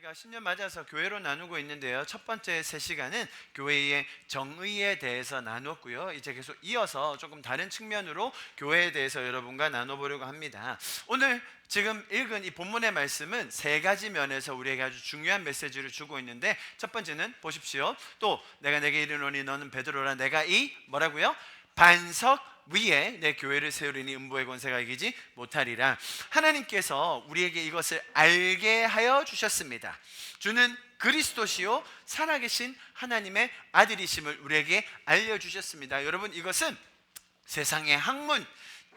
우리가 신년 맞아서 교회로 나누고 있는데요. 첫 번째 세 시간은 교회의 정의에 대해서 나눴고요. 이제 계속 이어서 조금 다른 측면으로 교회에 대해서 여러분과 나눠보려고 합니다. 오늘 지금 읽은 이 본문의 말씀은 세 가지 면에서 우리에게 아주 중요한 메시지를 주고 있는데, 첫 번째는 보십시오. 또 내가 내게 이르노니 너는 베드로라, 내가 이 뭐라고요? 반석 위에 내 교회를 세우리니 음부의 권세가 이기지 못하리라. 하나님께서 우리에게 이것을 알게 하여 주셨습니다. 주는 그리스도시요 살아계신 하나님의 아들이심을 우리에게 알려주셨습니다. 여러분, 이것은 세상의 학문,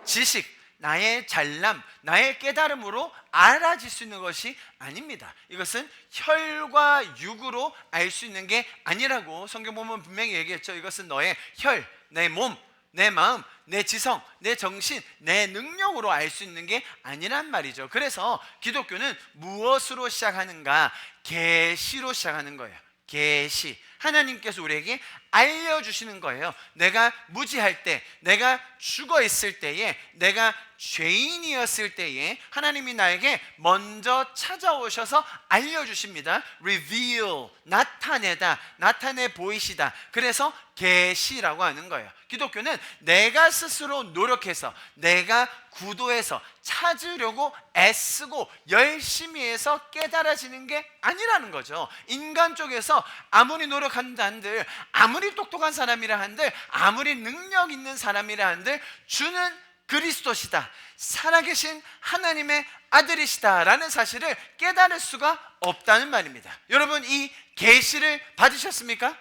지식, 나의 잘남, 나의 깨달음으로 알아질 수 있는 것이 아닙니다. 이것은 혈과 육으로 알 수 있는 게 아니라고 성경 보면 분명히 얘기했죠. 이것은 너의 혈, 내 몸, 내 마음, 내 지성, 내 정신, 내 능력으로 알 수 있는 게 아니란 말이죠. 그래서 기독교는 무엇으로 시작하는가? 계시로 시작하는 거예요. 계시. 하나님께서 우리에게 알려주시는 거예요. 내가 무지할 때, 내가 죽어 있을 때에, 내가 죄인이었을 때에 하나님이 나에게 먼저 찾아오셔서 알려주십니다. Reveal, 나타내다, 나타내 보이시다. 그래서 계시라고 하는 거예요. 기독교는 내가 스스로 노력해서, 내가 구도해서 찾으려고 애쓰고 열심히 해서 깨달아지는 게 아니라는 거죠. 인간 쪽에서 아무리 노력한다 한들, 아무리 똑똑한 사람이라 한들, 아무리 능력 있는 사람이라 한들, 주는 그리스도시다, 살아계신 하나님의 아들이시다 라는 사실을 깨달을 수가 없다는 말입니다. 여러분, 이 계시를 받으셨습니까?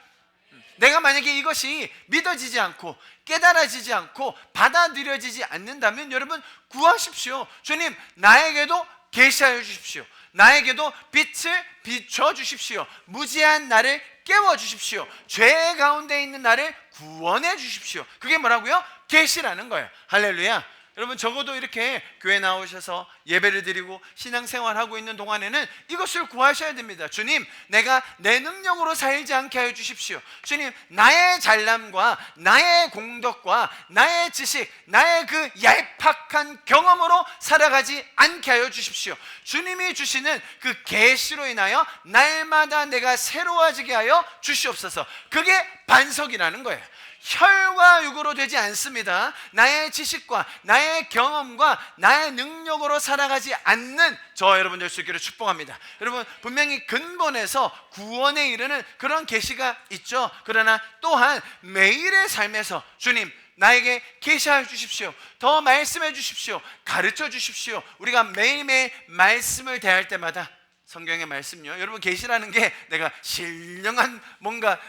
내가 만약에 이것이 믿어지지 않고 깨달아지지 않고 받아들여지지 않는다면 여러분, 구하십시오. 주님, 나에게도 계시하여 주십시오. 나에게도 빛을 비춰 주십시오. 무지한 나를 깨워 주십시오. 죄 가운데 있는 나를 구원해 주십시오. 그게 뭐라고요? 계시라는 거예요. 할렐루야. 여러분, 적어도 이렇게 교회 나오셔서 예배를 드리고 신앙생활하고 있는 동안에는 이것을 구하셔야 됩니다. 주님, 내가 내 능력으로 살지 않게 하여 주십시오. 주님, 나의 잘남과 나의 공덕과 나의 지식, 나의 그 얄팍한 경험으로 살아가지 않게 하여 주십시오. 주님이 주시는 그 계시로 인하여 날마다 내가 새로워지게 하여 주시옵소서. 그게 반석이라는 거예요. 혈과 육으로 되지 않습니다. 나의 지식과 나의 경험과 나의 능력으로 살아가지 않는 저 여러분 될 수 있기를 축복합니다. 여러분, 분명히 근본에서 구원에 이르는 그런 계시가 있죠. 그러나 또한 매일의 삶에서 주님, 나에게 계시하여 주십시오. 더 말씀해 주십시오. 가르쳐 주십시오. 우리가 매일매일 말씀을 대할 때마다, 성경의 말씀요, 여러분, 계시라는 게 내가 신령한 뭔가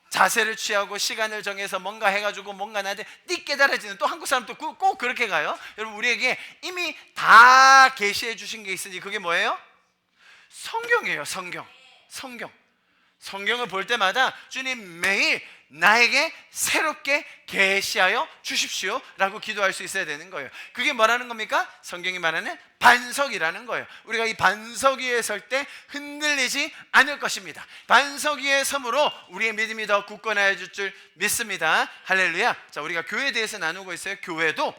자세를 취하고 시간을 정해서 뭔가 해가지고 뭔가 나한테 띡 깨달아지는, 또 한국 사람도 꼭 그렇게 가요. 여러분, 우리에게 이미 다 계시해 주신 게 있으니 그게 뭐예요? 성경이에요. 성경을 볼 때마다 주님, 매일 나에게 새롭게 계시하여 주십시오 라고 기도할 수 있어야 되는 거예요. 그게 뭐라는 겁니까? 성경이 말하는 반석이라는 거예요. 우리가 이 반석 위에 설 때 흔들리지 않을 것입니다. 반석 위에 섬으로 우리의 믿음이 더 굳건해질 줄 믿습니다. 할렐루야. 자, 우리가 교회에 대해서 나누고 있어요. 교회도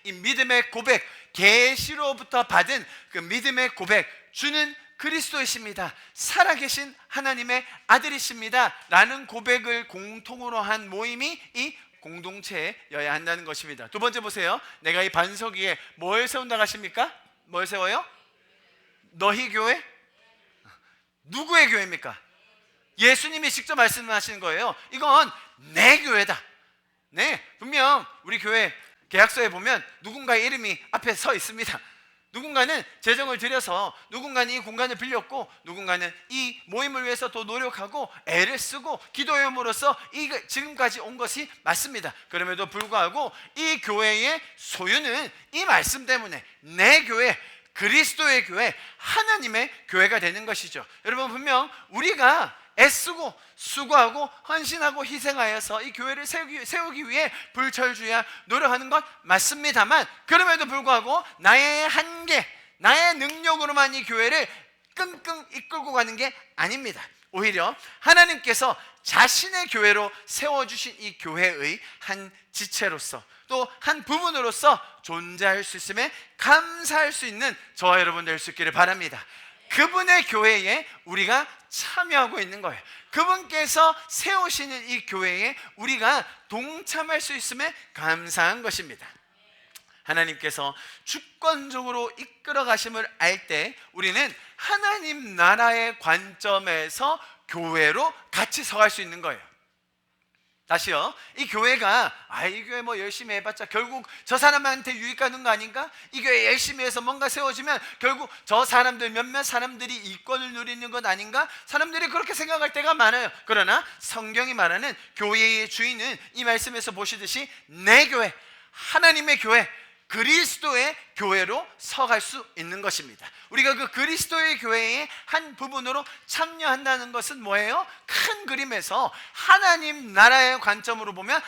이 믿음의 고백, 계시로부터 받은 그 믿음의 고백, 주는 그리스도이십니다, 살아계신 하나님의 아들이십니다 라는 고백을 공통으로 한 모임이 이 공동체여야 한다는 것입니다. 두 번째 보세요. 내가 이 반석 위에 뭘 세운다고 하십니까? 뭘 세워요? 너희 교회? 누구의 교회입니까? 예수님이 직접 말씀하시는 거예요. 이건 내 교회다. 네, 분명 우리 교회 계약서에 보면 누군가의 이름이 앞에 서 있습니다. 누군가는 재정을 들여서, 누군가는 이 공간을 빌렸고, 누군가는 이 모임을 위해서 더 노력하고 애를 쓰고 기도함으로써 지금까지 온 것이 맞습니다. 그럼에도 불구하고 이 교회의 소유는 이 말씀 때문에 내 교회, 그리스도의 교회, 하나님의 교회가 되는 것이죠. 여러분, 분명 우리가 애쓰고 수고하고 헌신하고 희생하여서 이 교회를 세우기 위해 불철주야 노력하는 것 맞습니다만, 그럼에도 불구하고 나의 한계, 나의 능력으로만 이 교회를 끙끙 이끌고 가는 게 아닙니다. 오히려 하나님께서 자신의 교회로 세워주신 이 교회의 한 지체로서, 또 한 부분으로서 존재할 수 있음에 감사할 수 있는 저와 여러분 될 수 있기를 바랍니다. 그분의 교회에 우리가 참여하고 있는 거예요. 그분께서 세우시는 이 교회에 우리가 동참할 수 있음에 감사한 것입니다. 하나님께서 주권적으로 이끌어 가심을 알 때 우리는 하나님 나라의 관점에서 교회로 같이 서갈 수 있는 거예요. 다시요, 이 교회가 이 교회 뭐 열심히 해봤자 결국 저 사람한테 유익하는 거 아닌가? 이 교회 열심히 해서 뭔가 세워지면 결국 저 사람들 몇몇 사람들이 이권을 누리는 것 아닌가? 사람들이 그렇게 생각할 때가 많아요. 그러나 성경이 말하는 교회의 주인은 이 말씀에서 보시듯이 내 교회, 하나님의 교회, 그리스도의 교회로 서갈 수 있는 것입니다. 우리가 그 그리스도의 교회의 한 부분으로 참여한다는 것은 뭐예요? 큰 그림에서 하나님 나라의 관점으로 보면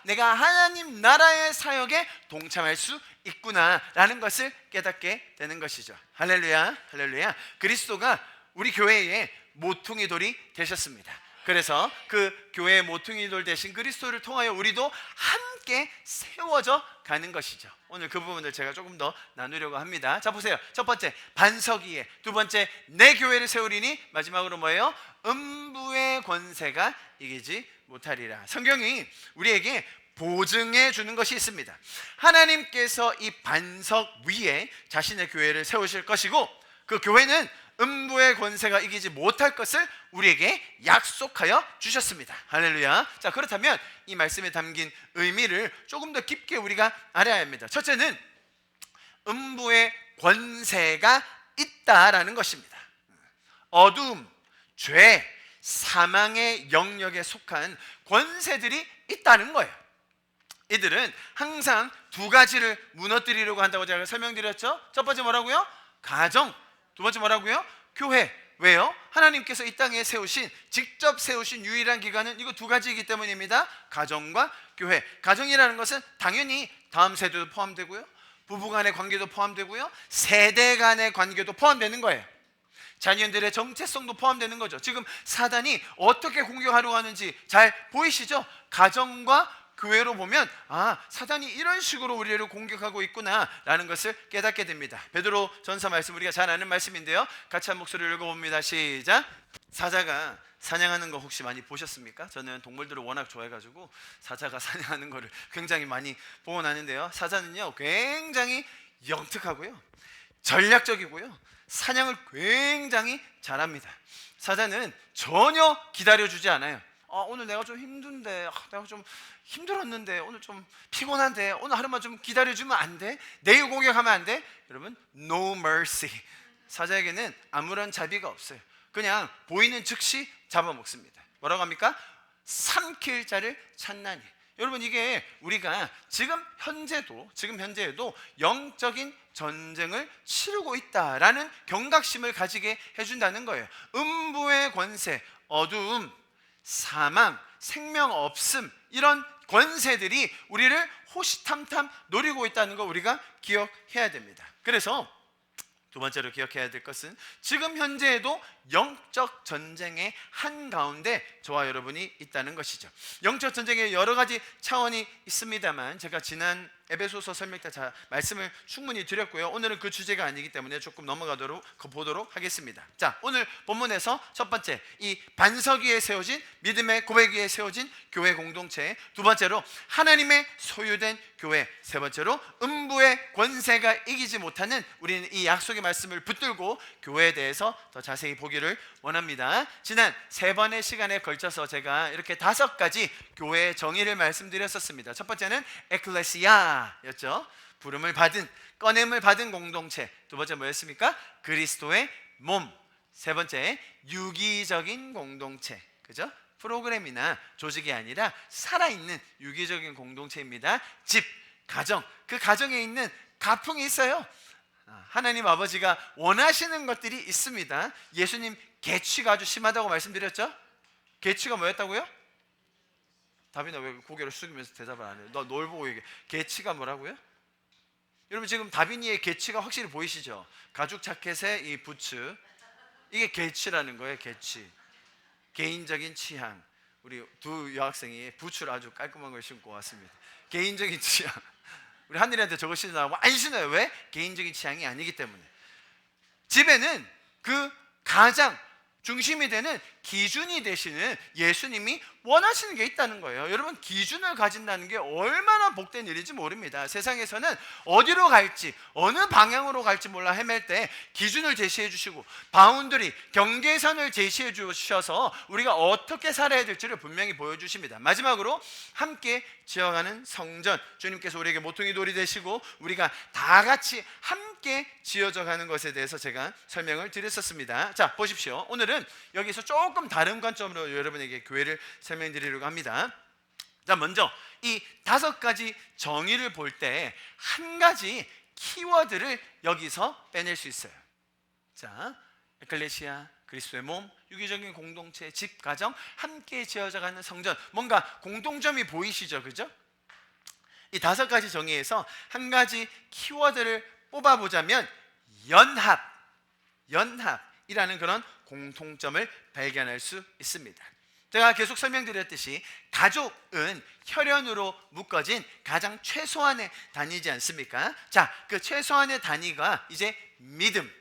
내가 하나님 나라의 사역에 동참할 수 있구나라는 것을 깨닫게 되는 것이죠. 할렐루야, 할렐루야. 그리스도가 우리 교회의 모퉁이 돌이 되셨습니다. 그래서 그 교회의 모퉁이 돌 대신 그리스도를 통하여 우리도 함께 세워져 가는 것이죠. 오늘 그 부분을 제가 조금 더 나누려고 합니다. 자, 보세요. 첫 번째, 반석 위에. 두 번째, 내 교회를 세우리니. 마지막으로 뭐예요? 음부의 권세가 이기지 못하리라. 성경이 우리에게 보증해 주는 것이 있습니다. 하나님께서 이 반석 위에 자신의 교회를 세우실 것이고, 그 교회는 음부의 권세가 이기지 못할 것을 우리에게 약속하여 주셨습니다. 할렐루야. 자, 그렇다면 이 말씀에 담긴 의미를 조금 더 깊게 우리가 알아야 합니다. 첫째는 음부의 권세가 있다라는 것입니다. 어둠, 죄, 사망의 영역에 속한 권세들이 있다는 거예요. 이들은 항상 두 가지를 무너뜨리려고 한다고 제가 설명드렸죠. 첫 번째 뭐라고요? 가정. 두 번째 뭐라고요? 교회. 왜요? 하나님께서 이 땅에 세우신, 직접 세우신 유일한 기관은 이거 두 가지이기 때문입니다. 가정과 교회. 가정이라는 것은 당연히 다음 세대도 포함되고요, 부부 간의 관계도 포함되고요, 세대 간의 관계도 포함되는 거예요. 자녀들의 정체성도 포함되는 거죠. 지금 사단이 어떻게 공격하려고 하는지 잘 보이시죠? 가정과 교회로 보면 사단이 이런 식으로 우리를 공격하고 있구나라는 것을 깨닫게 됩니다. 베드로 전서 말씀, 우리가 잘 아는 말씀인데요, 같이 한 목소리를 읽어봅니다. 시작. 사자가 사냥하는 거 혹시 많이 보셨습니까? 저는 동물들을 워낙 좋아해가지고 사자가 사냥하는 거를 굉장히 많이 보고 나는데요, 사자는요 굉장히 영특하고요, 전략적이고요, 사냥을 굉장히 잘합니다. 사자는 전혀 기다려주지 않아요. 오늘 내가 좀 힘든데, 내가 좀 힘들었는데, 오늘 좀 피곤한데, 오늘 하루만 좀 기다려주면 안 돼? 내일 공격하면 안 돼? 여러분, no mercy. 사자에게는 아무런 자비가 없어요. 그냥 보이는 즉시 잡아먹습니다. 뭐라고 합니까? 삼킬 자를 찾나니. 여러분, 이게 우리가 지금 현재에도 영적인 전쟁을 치르고 있다라는 경각심을 가지게 해준다는 거예요. 음부의 권세, 어두움, 사망, 생명 없음, 이런 권세들이 우리를 호시탐탐 노리고 있다는 거 우리가 기억해야 됩니다. 그래서 두 번째로 기억해야 될 것은 지금 현재에도 영적 전쟁의 한가운데 저와 여러분이 있다는 것이죠. 영적 전쟁의 여러 가지 차원이 있습니다만 제가 지난 에베소서 설명 때 말씀을 충분히 드렸고요, 오늘은 그 주제가 아니기 때문에 조금 보도록 하겠습니다. 자, 오늘 본문에서 첫 번째, 이 반석 위에 세워진, 믿음의 고백 위에 세워진 교회 공동체. 두 번째로 하나님의 소유된 교회. 세 번째로 음부의 권세가 이기지 못하는, 우리는 이 약속의 말씀을 붙들고 교회에 대해서 더 자세히 보기를 원합니다. 지난 세 번의 시간에 걸쳐서 제가 이렇게 5가지 교회의 정의를 말씀드렸었습니다. 첫 번째는 에클레시아였죠. 부름을 받은, 꺼냄을 받은 공동체. 두 번째 뭐였습니까? 그리스도의 몸. 세 번째, 유기적인 공동체. 그죠? 프로그램이나 조직이 아니라 살아있는 유기적인 공동체입니다. 집, 가정. 그 가정에 있는 가풍이 있어요. 하나님 아버지가 원하시는 것들이 있습니다. 예수님 계취가 아주 심하다고 말씀드렸죠? 계취가 뭐였다고요? 다빈아, 왜 고개를 숙이면서 대답을 안 해요? 널 보고 얘기해. 계취가 뭐라고요? 여러분, 지금 다빈이의 계취가 확실히 보이시죠? 가죽 자켓에 이 부츠, 이게 계취라는 거예요. 계취, 개인적인 취향. 우리 두 여학생이 부츠를 아주 깔끔한 걸 신고 왔습니다. 개인적인 취향. 우리 하늘이한테 저거 신으라고 안 신어요. 왜? 개인적인 취향이 아니기 때문에. 집에는 그 가장 중심이 되는 기준이 되시는 예수님이 원하시는 게 있다는 거예요. 여러분, 기준을 가진다는 게 얼마나 복된 일인지 모릅니다. 세상에서는 어디로 갈지, 어느 방향으로 갈지 몰라 헤맬 때 기준을 제시해 주시고 바운더리, 경계선을 제시해 주셔서 우리가 어떻게 살아야 될지를 분명히 보여주십니다. 마지막으로 함께 지어가는 성전, 주님께서 우리에게 모퉁이 돌이 되시고 우리가 다 같이 함께 지어져 가는 것에 대해서 제가 설명을 드렸었습니다. 자, 보십시오. 오늘은 여기서 조금 다른 관점으로 여러분에게 교회를 설명드리려고 합니다. 자, 먼저 이 5가지 정의를 볼 때 한 가지 키워드를 여기서 빼낼 수 있어요. 자, 에클레시아, 그리스도의 몸, 유기적인 공동체, 집, 가정, 함께 지어져가는 성전. 뭔가 공통점이 보이시죠? 그죠? 이 5가지 정의에서 한 가지 키워드를 뽑아보자면 연합이라는 그런 공통점을 발견할 수 있습니다. 제가 계속 설명드렸듯이 가족은 혈연으로 묶어진 가장 최소한의 단위지 않습니까? 자, 그 최소한의 단위가 이제 믿음,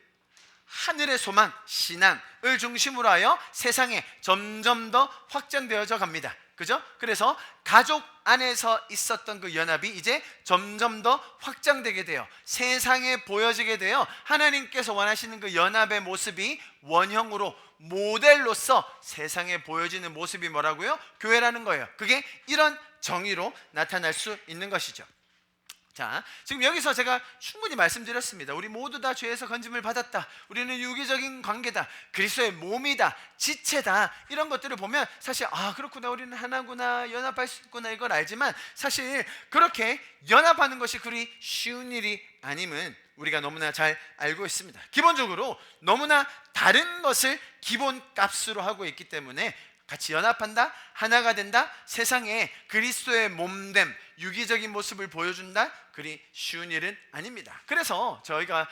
하늘의 소망, 신앙을 중심으로 하여 세상에 점점 더 확장되어져 갑니다. 그죠? 그래서 가족 안에서 있었던 그 연합이 이제 점점 더 확장되게 돼요. 세상에 보여지게 돼요. 하나님께서 원하시는 그 연합의 모습이 원형으로, 모델로서 세상에 보여지는 모습이 뭐라고요? 교회라는 거예요. 그게 이런 정의로 나타날 수 있는 것이죠. 자, 지금 여기서 제가 충분히 말씀드렸습니다. 우리 모두 다 죄에서 건짐을 받았다. 우리는 유기적인 관계다. 그리스도의 몸이다. 지체다. 이런 것들을 보면 사실 그렇구나, 우리는 하나구나, 연합할 수 있구나, 이걸 알지만 사실 그렇게 연합하는 것이 그리 쉬운 일이 아님은 우리가 너무나 잘 알고 있습니다. 기본적으로 너무나 다른 것을 기본값으로 하고 있기 때문에 같이 연합한다, 하나가 된다, 세상에 그리스도의 몸됨, 유기적인 모습을 보여준다, 그리 쉬운 일은 아닙니다. 그래서 저희가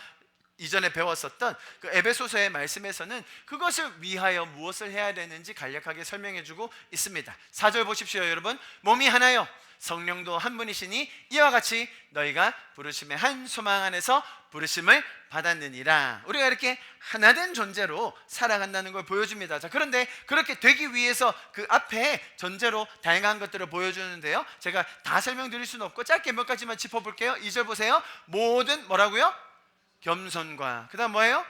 이전에 배웠었던 그 에베소서의 말씀에서는 그것을 위하여 무엇을 해야 되는지 간략하게 설명해주고 있습니다. 4절 보십시오, 여러분. 몸이 하나요, 성령도 한 분이시니 이와 같이 너희가 부르심의 한 소망 안에서 부르심을 받았느니라. 우리가 이렇게 하나된 존재로 살아간다는 걸 보여줍니다. 자, 그런데 그렇게 되기 위해서 그 앞에 전제로 다양한 것들을 보여주는데요, 제가 다 설명드릴 수는 없고 짧게 몇 가지만 짚어볼게요. 2절 보세요. 모든 뭐라고요? 겸손과, 그 다음 뭐예요?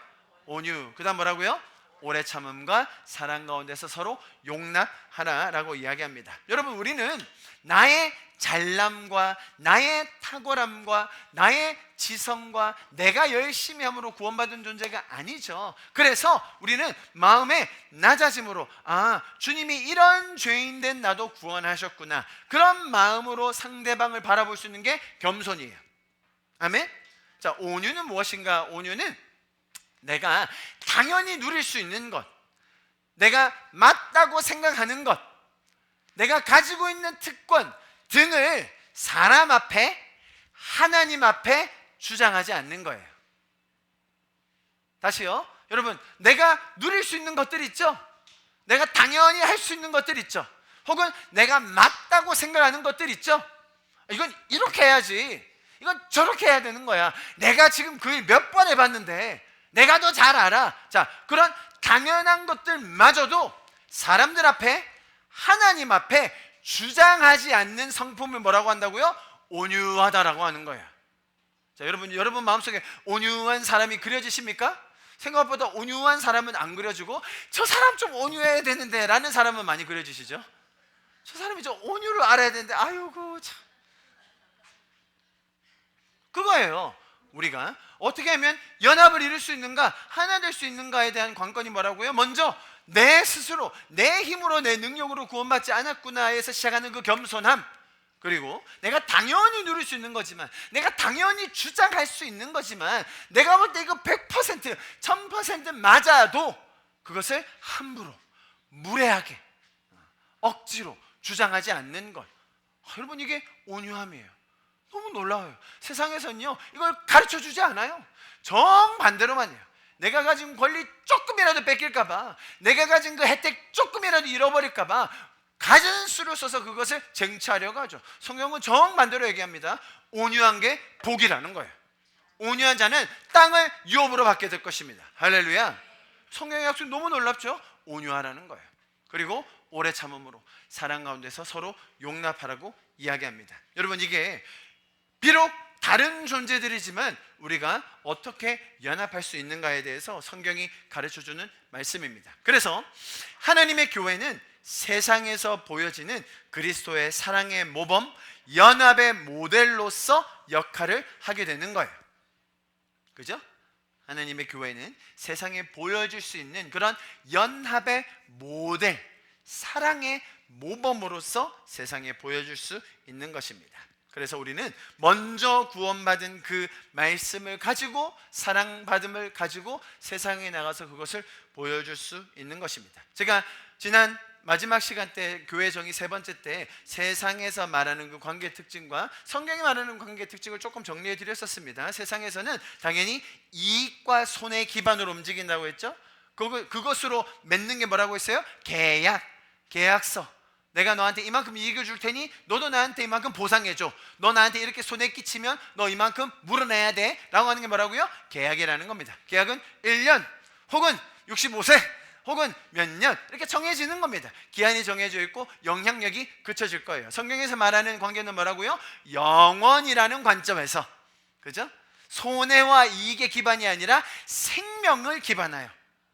온유, 그 다음 뭐라고요? 오래 참음과 사랑 가운데서 서로 용납하라라고 이야기합니다. 여러분, 우리는 나의 잘남과 나의 탁월함과 나의 지성과 내가 열심히 함으로 구원받은 존재가 아니죠. 그래서 우리는 마음의 낮아짐으로 주님이 이런 죄인된 나도 구원하셨구나, 그런 마음으로 상대방을 바라볼 수 있는 게 겸손이에요. 아멘. 자, 온유는 무엇인가? 온유는 내가 당연히 누릴 수 있는 것, 내가 맞다고 생각하는 것, 내가 가지고 있는 특권 등을 사람 앞에, 하나님 앞에 주장하지 않는 거예요. 다시요. 여러분, 내가 누릴 수 있는 것들 있죠? 내가 당연히 할 수 있는 것들 있죠? 혹은 내가 맞다고 생각하는 것들 있죠? 이건 이렇게 해야지, 이건 저렇게 해야 되는 거야, 내가 지금 그 일 몇 번 해봤는데 내가 더 잘 알아. 자, 그런 당연한 것들마저도 사람들 앞에, 하나님 앞에 주장하지 않는 성품을 뭐라고 한다고요? 온유하다라고 하는 거예요. 자, 여러분 마음속에 온유한 사람이 그려지십니까? 생각보다 온유한 사람은 안 그려지고, 저 사람 좀 온유해야 되는데 라는 사람은 많이 그려지시죠? 저 사람이 좀 온유를 알아야 되는데, 아이고 참. 그거예요. 우리가 어떻게 하면 연합을 이룰 수 있는가, 하나 될 수 있는가에 대한 관건이 뭐라고요? 먼저 내 스스로, 내 힘으로, 내 능력으로 구원받지 않았구나에서 시작하는 그 겸손함, 그리고 내가 당연히 누릴 수 있는 거지만, 내가 당연히 주장할 수 있는 거지만, 내가 볼 때 이거 100%, 1000% 맞아도 그것을 함부로, 무례하게, 억지로 주장하지 않는 것. 여러분, 이게 온유함이에요. 너무 놀라워요. 세상에서는요, 이걸 가르쳐 주지 않아요. 정반대로만 해요. 내가 가진 권리 조금이라도 뺏길까봐, 내가 가진 그 혜택 조금이라도 잃어버릴까봐 가진 수를 써서 그것을 쟁취하려고 하죠. 성경은 정반대로 얘기합니다. 온유한 게 복이라는 거예요. 온유한 자는 땅을 유업으로 받게 될 것입니다. 할렐루야. 성경의 약속이 너무 놀랍죠? 온유하라는 거예요. 그리고 오래 참음으로 사랑 가운데서 서로 용납하라고 이야기합니다. 여러분, 이게 비록 다른 존재들이지만 우리가 어떻게 연합할 수 있는가에 대해서 성경이 가르쳐주는 말씀입니다. 그래서 하나님의 교회는 세상에서 보여지는 그리스도의 사랑의 모범, 연합의 모델로서 역할을 하게 되는 거예요. 그죠? 하나님의 교회는 세상에 보여줄 수 있는 그런 연합의 모델, 사랑의 모범으로서 세상에 보여줄 수 있는 것입니다. 그래서 우리는 먼저 구원받은 그 말씀을 가지고, 사랑받음을 가지고 세상에 나가서 그것을 보여줄 수 있는 것입니다. 제가 지난 마지막 시간 때, 교회 정의 세 번째 때 세상에서 말하는 그 관계 특징과 성경이 말하는 관계 특징을 조금 정리해 드렸었습니다. 세상에서는 당연히 이익과 손해 기반으로 움직인다고 했죠. 그것으로 맺는 게 뭐라고 했어요? 계약서. 내가 너한테 이만큼 이익을 줄 테니 너도 나한테 이만큼 보상해줘. 너 나한테 이렇게 손해 끼치면 너 이만큼 물어내야 돼 라고 하는 게 뭐라고요? 계약이라는 겁니다. 계약은 1년 혹은 65세 혹은 몇 년 이렇게 정해지는 겁니다. 기한이 정해져 있고 영향력이 그쳐질 거예요. 성경에서 말하는 관계는 뭐라고요? 영원이라는 관점에서, 그죠? 손해와 이익의 기반이 아니라 생명을 기반하여.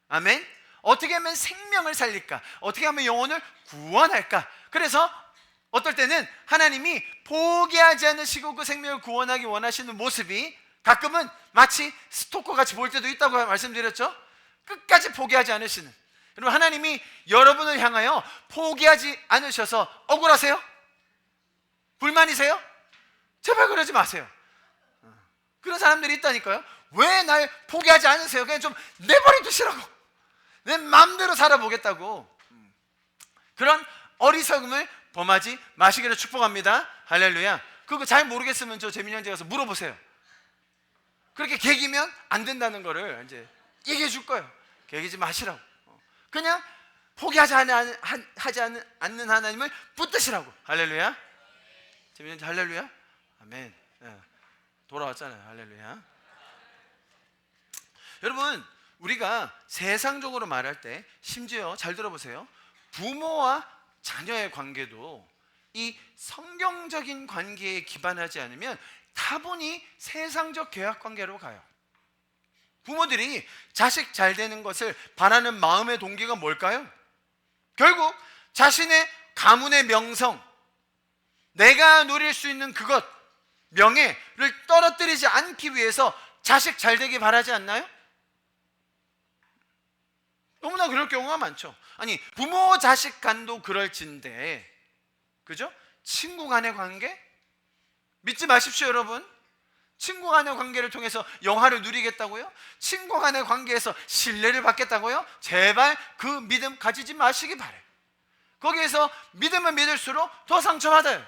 아멘. 어떻게 하면 생명을 살릴까? 어떻게 하면 영혼을 구원할까? 그래서 어떨 때는 하나님이 포기하지 않으시고 그 생명을 구원하기 원하시는 모습이 가끔은 마치 스토커같이 보일 때도 있다고 말씀드렸죠. 끝까지 포기하지 않으시는, 여러분, 하나님이 여러분을 향하여 포기하지 않으셔서 억울하세요? 불만이세요? 제발 그러지 마세요. 그런 사람들이 있다니까요. 왜 날 포기하지 않으세요? 그냥 좀 내버려 두시라고, 내 마음대로 살아보겠다고. 그런 어리석음을 범하지 마시기를 축복합니다. 할렐루야. 그거 잘 모르겠으면 저 재민이 형제 가서 물어보세요. 그렇게 개기면 안 된다는 거를 이제 얘기해 줄 거예요. 개기지 마시라고. 그냥 포기하지 않는 하나님을 붙드시라고. 할렐루야. 재민이 형제 할렐루야. 아멘. 돌아왔잖아요. 할렐루야. 여러분, 우리가 세상적으로 말할 때, 심지어 잘 들어보세요, 부모와 자녀의 관계도 이 성경적인 관계에 기반하지 않으면 다분히 세상적 계약 관계로 가요. 부모들이 자식 잘 되는 것을 바라는 마음의 동기가 뭘까요? 결국 자신의 가문의 명성, 내가 누릴 수 있는 그것, 명예를 떨어뜨리지 않기 위해서 자식 잘 되기 바라지 않나요? 너무나 그럴 경우가 많죠. 아니, 부모 자식 간도 그럴진데, 그죠? 친구 간의 관계? 믿지 마십시오, 여러분. 친구 간의 관계를 통해서 영화를 누리겠다고요? 친구 간의 관계에서 신뢰를 받겠다고요? 제발 그 믿음 가지지 마시기 바래요. 거기에서 믿으면 믿을수록 더 상처받아요.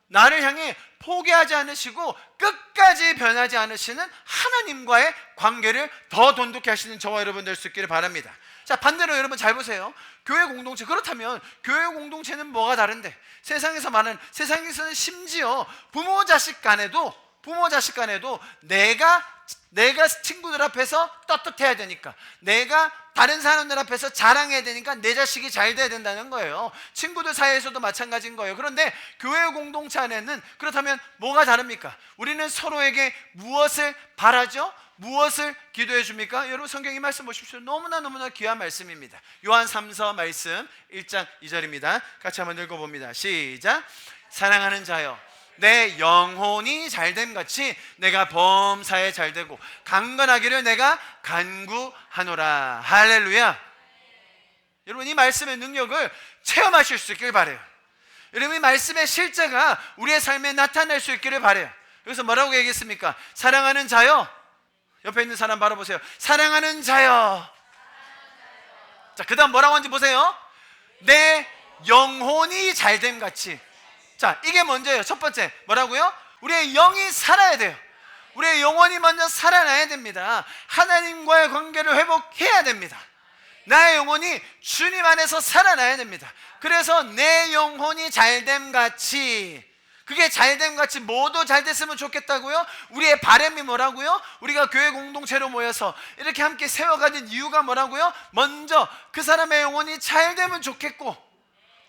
나를 향해 포기하지 않으시고 끝까지 변하지 않으시는 하나님과의 관계를 더 돈독히 하시는 저와 여러분 될 수 있기를 바랍니다. 자, 반대로 여러분 잘 보세요. 교회 공동체, 그렇다면 교회 공동체는 뭐가 다른데? 세상에서는 심지어 부모 자식 간에도 내가 친구들 앞에서 떳떳해야 되니까, 내가 다른 사람들 앞에서 자랑해야 되니까 내 자식이 잘 돼야 된다는 거예요. 친구들 사이에서도 마찬가지인 거예요. 그런데 교회 공동체 안에는 그렇다면 뭐가 다릅니까? 우리는 서로에게 무엇을 바라죠? 무엇을 기도해 줍니까? 여러분, 성경 이 말씀 보십시오. 너무나 귀한 말씀입니다. 요한 3서 말씀 1장 2절입니다. 같이 한번 읽어봅니다. 시작. 사랑하는 자여, 내 영혼이 잘됨 같이 내가 범사에 잘되고 강건하기를 내가 간구하노라. 할렐루야. 여러분, 이 말씀의 능력을 체험하실 수 있기를 바라요. 여러분, 이 말씀의 실제가 우리의 삶에 나타날 수 있기를 바라요. 여기서 뭐라고 얘기했습니까? 사랑하는 자여. 옆에 있는 사람 바라보세요. 사랑하는 자여. 자, 그 다음 뭐라고 하는지 보세요. 내 영혼이 잘됨 같이. 자, 이게 먼저예요. 첫 번째 뭐라고요? 우리의 영이 살아야 돼요. 우리의 영혼이 먼저 살아나야 됩니다. 하나님과의 관계를 회복해야 됩니다. 나의 영혼이 주님 안에서 살아나야 됩니다. 그래서 내 영혼이 잘됨 같이, 그게 잘됨 같이 모두 잘 됐으면 좋겠다고요? 우리의 바람이 뭐라고요? 우리가 교회 공동체로 모여서 이렇게 함께 세워가는 이유가 뭐라고요? 먼저 그 사람의 영혼이 잘 되면 좋겠고,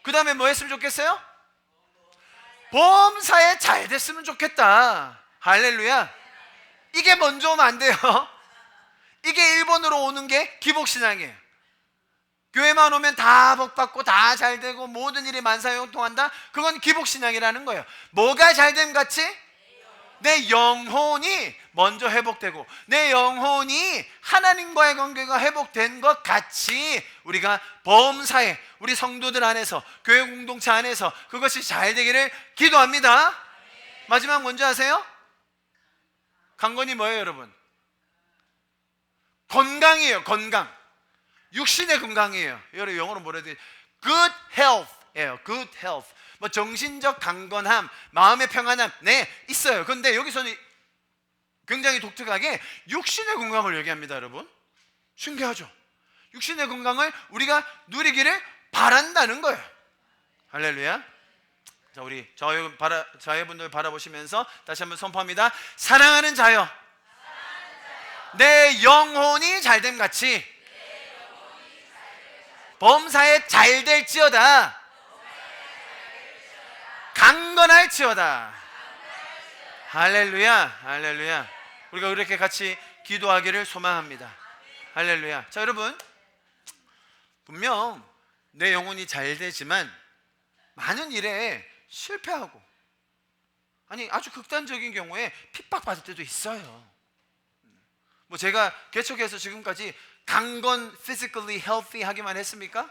그 다음에 뭐 했으면 좋겠어요? 범사에 잘 됐으면 좋겠다. 할렐루야. 이게 먼저 오면 안 돼요. 이게 1번으로 오는 게 기복신앙이에요. 교회만 오면 다 복받고 다 잘되고 모든 일이 만사형통한다. 그건 기복신앙이라는 거예요. 뭐가 잘됨 같이? 내 영혼이 먼저 회복되고 내 영혼이 하나님과의 관계가 회복된 것 같이 우리가 범사에, 우리 성도들 안에서, 교회 공동체 안에서 그것이 잘 되기를 기도합니다. 마지막 뭔지 아세요? 강건이 뭐예요, 여러분? 건강이에요. 건강. 육신의 건강이에요. 여러분 영어로 뭐라 해야 되지? Good health예요. Good health. 뭐 정신적 강건함, 마음의 평안함, 네, 있어요. 그런데 여기서는 굉장히 독특하게 육신의 건강을 얘기합니다, 여러분. 신기하죠? 육신의 건강을 우리가 누리기를 바란다는 거예요. 할렐루야. 자, 우리 자녀분들 바라보시면서 다시 한번 선포합니다. 사랑하는 자여, 내 영혼이 잘됨 같이 범사에 잘될지어다. 강건할지어다. 할렐루야. 할렐루야. 우리가 그렇게 같이 기도하기를 소망합니다. 할렐루야. 자, 여러분, 분명 내 영혼이 잘 되지만 많은 일에 실패하고, 아니 아주 극단적인 경우에 핍박받을 때도 있어요. 뭐 제가 개척해서 지금까지 강건, physically healthy 하기만 했습니까?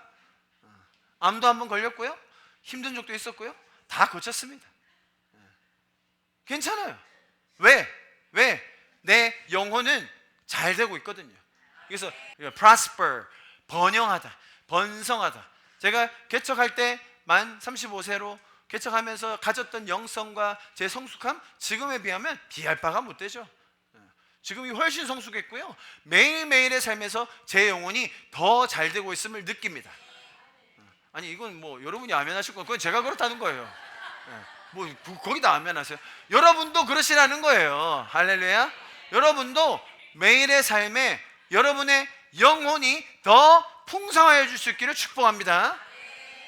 암도 한번 걸렸고요, 힘든 적도 있었고요, 다 고쳤습니다. 괜찮아요. 왜? 내 영혼은 잘 되고 있거든요. 그래서 prosper, 번영하다, 번성하다. 제가 개척할 때 만 35세로 개척하면서 가졌던 영성과 제 성숙함, 지금에 비하면 비할 바가 못 되죠. 지금이 훨씬 성숙했고요, 매일매일의 삶에서 제 영혼이 더 잘 되고 있음을 느낍니다. 아니 이건 뭐 여러분이 아멘하실 건 그건 제가 그렇다는 거예요. 뭐 거기다 아멘하세요. 여러분도 그러시라는 거예요. 할렐루야. 여러분도 매일의 삶에 여러분의 영혼이 더 풍성하여 줄 수 있기를 축복합니다.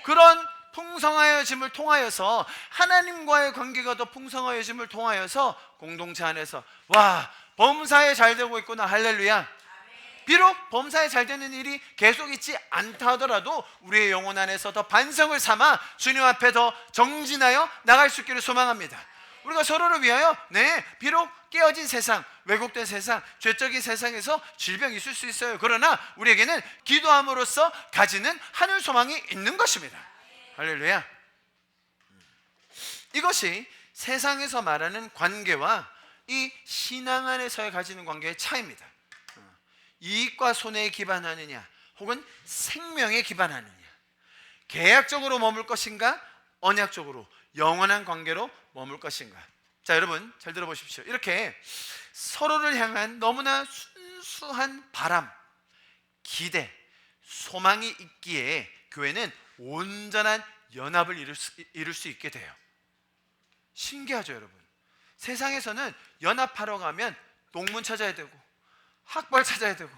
그런 풍성하여짐을 통하여서 하나님과의 관계가 더 풍성하여짐을 통하여서 공동체 안에서 와, 범사에 잘 되고 있구나. 할렐루야. 비록 범사에 잘 되는 일이 계속 있지 않다 하더라도 우리의 영혼 안에서 더 반성을 삼아 주님 앞에 더 정진하여 나갈 수 있기를 소망합니다. 우리가 서로를 위하여, 네, 비록 깨어진 세상, 왜곡된 세상, 죄적인 세상에서 질병이 있을 수 있어요. 그러나 우리에게는 기도함으로써 가지는 하늘 소망이 있는 것입니다. 할렐루야. 이것이 세상에서 말하는 관계와 이 신앙 안에서의 가지는 관계의 차이입니다. 이익과 손해에 기반하느냐, 혹은 생명에 기반하느냐, 계약적으로 머물 것인가, 언약적으로 영원한 관계로 머물 것인가. 자, 여러분 잘 들어보십시오. 이렇게 서로를 향한 너무나 순수한 바람, 기대, 소망이 있기에 교회는 온전한 연합을 이룰 수 있게 돼요. 신기하죠, 여러분. 세상에서는 연합하러 가면 동문 찾아야 되고, 학벌 찾아야 되고,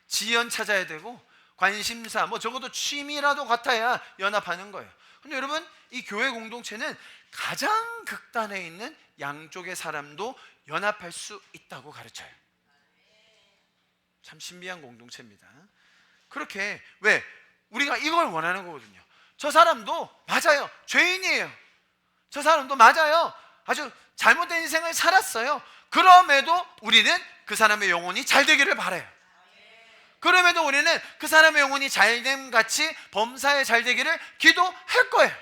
지연 찾아야 되고, 관심사, 뭐 적어도 취미라도 같아야 연합하는 거예요. 근데 여러분, 이 교회 공동체는 가장 극단에 있는 양쪽의 사람도 연합할 수 있다고 가르쳐요. 참 신비한 공동체입니다. 그렇게, 왜? 우리가 이걸 원하는 거거든요. 저 사람도 맞아요, 죄인이에요. 저 사람도 맞아요, 아주 잘못된 인생을 살았어요. 그럼에도 우리는 그 사람의 영혼이 잘 되기를 바라요. 그럼에도 우리는 그 사람의 영혼이 잘됨 같이 범사에 잘 되기를 기도할 거예요.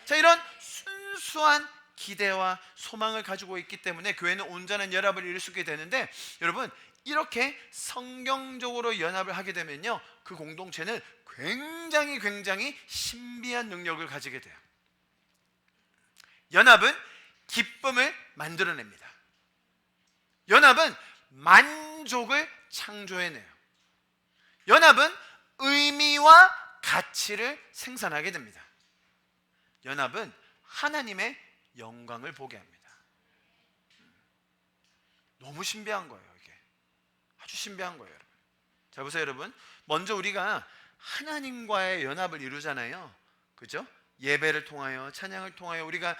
자, 이런 순수한 기대와 소망을 가지고 있기 때문에 교회는 온전한 연합을 이룰 수 있게 되는데, 여러분 이렇게 성경적으로 연합을 하게 되면요, 그 공동체는 굉장히 신비한 능력을 가지게 돼요. 연합은 기쁨을 만들어냅니다. 연합은 만족을 창조해내요. 연합은 의미와 가치를 생산하게 됩니다. 연합은 하나님의 영광을 보게 합니다. 너무 신비한 거예요. 이게 아주 신비한 거예요, 여러분. 자, 보세요, 여러분. 먼저 우리가 하나님과의 연합을 이루잖아요. 그죠? 예배를 통하여, 찬양을 통하여, 우리가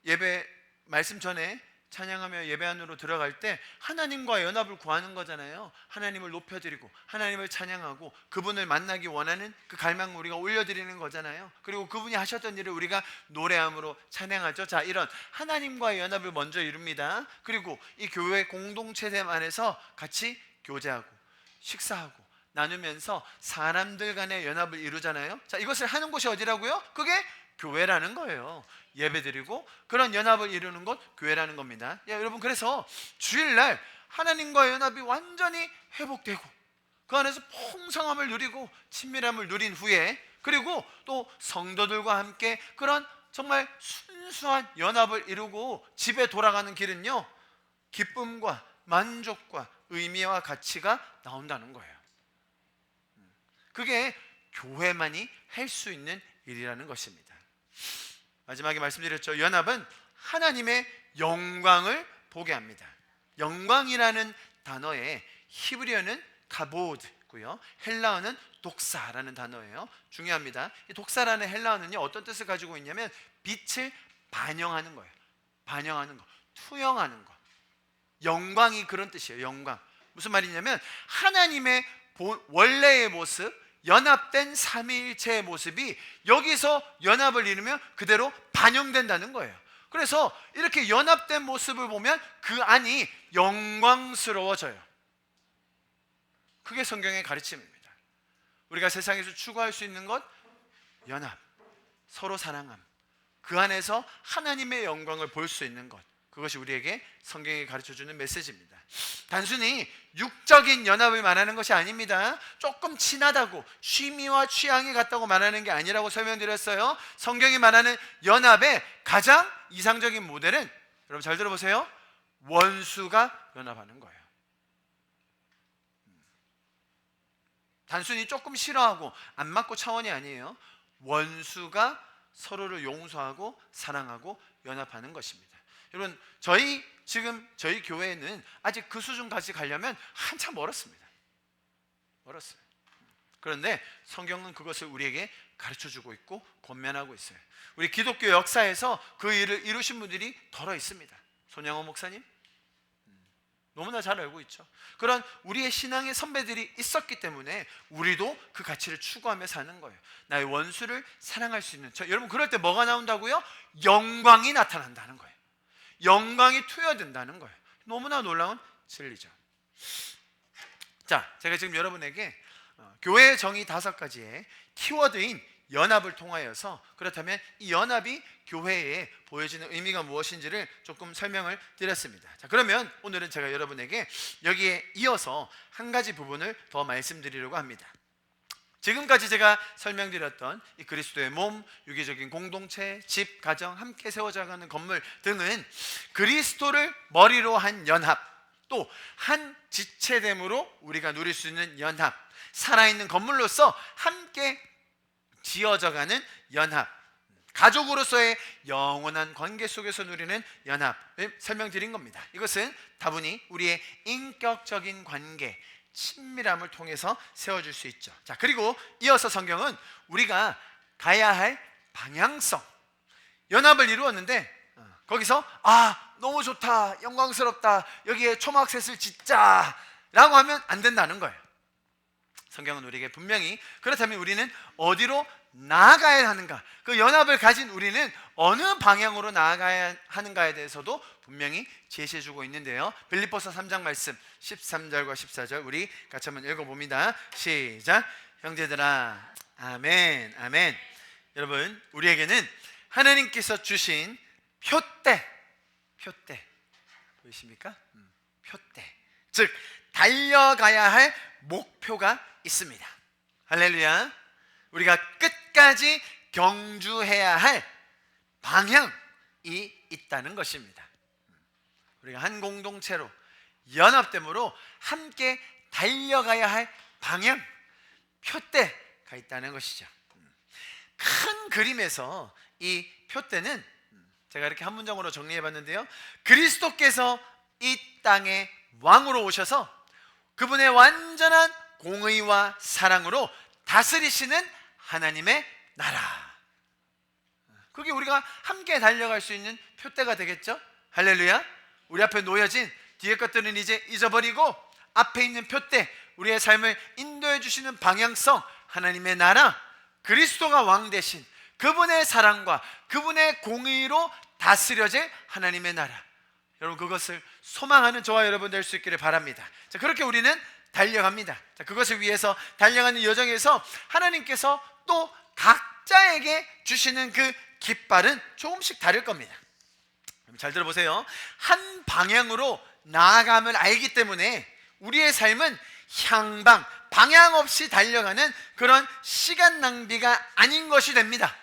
예배 말씀 전에 찬양하며 예배 안으로 들어갈 때 하나님과 연합을 구하는 거잖아요. 하나님을 높여드리고 하나님을 찬양하고 그분을 만나기 원하는 그 갈망을 우리가 올려드리는 거잖아요. 그리고 그분이 하셨던 일을 우리가 노래함으로 찬양하죠. 자, 이런 하나님과의 연합을 먼저 이룹니다. 그리고 이 교회 공동체 안에서 같이 교제하고 식사하고 나누면서 사람들 간의 연합을 이루잖아요. 자, 이것을 하는 곳이 어디라고요? 그게 교회라는 거예요. 예배드리고 그런 연합을 이루는 곳 교회라는 겁니다. 여러분, 그래서 주일날 하나님과의 연합이 완전히 회복되고 그 안에서 풍성함을 누리고 친밀함을 누린 후에, 그리고 또 성도들과 함께 그런 정말 순수한 연합을 이루고 집에 돌아가는 길은요, 기쁨과 만족과 의미와 가치가 나온다는 거예요. 그게 교회만이 할 수 있는 일이라는 것입니다. 마지막에 말씀드렸죠. 연합은 하나님의 영광을 보게 합니다. 영광이라는 단어의 히브리어는 카보드고요, 헬라어는 독사라는 단어예요. 중요합니다. 이 독사라는 헬라어는요, 어떤 뜻을 가지고 있냐면 빛을 반영하는 거예요. 반영하는 거, 투영하는 거. 영광이 그런 뜻이에요. 영광. 무슨 말이냐면 하나님의 원래의 모습, 연합된 삼위일체의 모습이 여기서 연합을 이루면 그대로 반영된다는 거예요. 그래서 이렇게 연합된 모습을 보면 그 안이 영광스러워져요. 그게 성경의 가르침입니다. 우리가 세상에서 추구할 수 있는 것, 연합, 서로 사랑함, 그 안에서 하나님의 영광을 볼 수 있는 것, 그것이 우리에게 성경이 가르쳐주는 메시지입니다. 단순히 육적인 연합을 말하는 것이 아닙니다. 조금 친하다고, 취미와 취향이 같다고 말하는 게 아니라고 설명드렸어요. 성경이 말하는 연합의 가장 이상적인 모델은, 여러분 잘 들어보세요, 원수가 연합하는 거예요. 단순히 조금 싫어하고 안 맞고 차원이 아니에요. 원수가 서로를 용서하고 사랑하고 연합하는 것입니다. 여러분, 저희 교회는 아직 그 수준까지 가려면 한참 멀었습니다. 멀었어요. 그런데 성경은 그것을 우리에게 가르쳐주고 있고 권면하고 있어요. 우리 기독교 역사에서 그 일을 이루신 분들이 덜어 있습니다. 손양호 목사님, 너무나 잘 알고 있죠. 그런 우리의 신앙의 선배들이 있었기 때문에 우리도 그 가치를 추구하며 사는 거예요. 나의 원수를 사랑할 수 있는, 여러분, 그럴 때 뭐가 나온다고요? 영광이 나타난다는 거예요. 영광이 투여된다는 거예요. 너무나 놀라운 진리죠. 자, 제가 지금 여러분에게 교회의 정의 5가지의 키워드인 연합을 통하여서, 그렇다면 이 연합이 교회에 보여지는 의미가 무엇인지를 조금 설명을 드렸습니다. 자, 그러면 오늘은 제가 여러분에게 여기에 이어서 한 가지 부분을 더 말씀드리려고 합니다. 지금까지 제가 설명드렸던 이 그리스도의 몸, 유기적인 공동체, 집, 가정, 함께 세워져가는 건물 등은 그리스도를 머리로 한 연합, 또 한 지체됨으로 우리가 누릴 수 있는 연합, 살아있는 건물로서 함께 지어져가는 연합, 가족으로서의 영원한 관계 속에서 누리는 연합을 설명드린 겁니다. 이것은 다분히 우리의 인격적인 관계, 친밀함을 통해서 세워줄 수 있죠. 자, 그리고 이어서 성경은 우리가 가야 할 방향성, 연합을 이루었는데 거기서 너무 좋다, 영광스럽다, 여기에 초막셋을 짓자 라고 하면 안 된다는 거예요. 성경은 우리에게 분명히, 그렇다면 우리는 어디로 나아가야 하는가, 그 연합을 가진 우리는 어느 방향으로 나아가야 하는가에 대해서도 분명히 제시해주고 있는데요. 빌립보서 3장 말씀 13절과 14절 우리 같이 한번 읽어봅니다. 시작. 형제들아, 아멘, 아멘. 여러분, 우리에게는 하나님께서 주신 표대 보이십니까? 표대, 즉 달려가야 할 목표가 있습니다. 할렐루야. 우리가 끝까지 경주해야 할 방향이 있다는 것입니다. 우리가 한 공동체로 연합됨으로 함께 달려가야 할 방향, 표대가 있다는 것이죠. 큰 그림에서 이 표대는 제가 이렇게 한 문장으로 정리해 봤는데요, 그리스도께서 이 땅에 왕으로 오셔서 그분의 완전한 공의와 사랑으로 다스리시는 하나님의 나라, 그게 우리가 함께 달려갈 수 있는 표대가 되겠죠. 할렐루야. 우리 앞에 놓여진 뒤에 것들은 이제 잊어버리고 앞에 있는 표대, 우리의 삶을 인도해 주시는 방향성, 하나님의 나라, 그리스도가 왕 대신 그분의 사랑과 그분의 공의로 다스려질 하나님의 나라, 여러분 그것을 소망하는 저와 여러분 될 수 있기를 바랍니다. 자, 그렇게 우리는 달려갑니다. 자, 그것을 위해서 달려가는 여정에서 하나님께서 또 각자에게 주시는 그 깃발은 조금씩 다를 겁니다. 잘 들어보세요. 한 방향으로 나아감을 알기 때문에 우리의 삶은 향방, 방향 없이 달려가는 그런 시간 낭비가 아닌 것이 됩니다.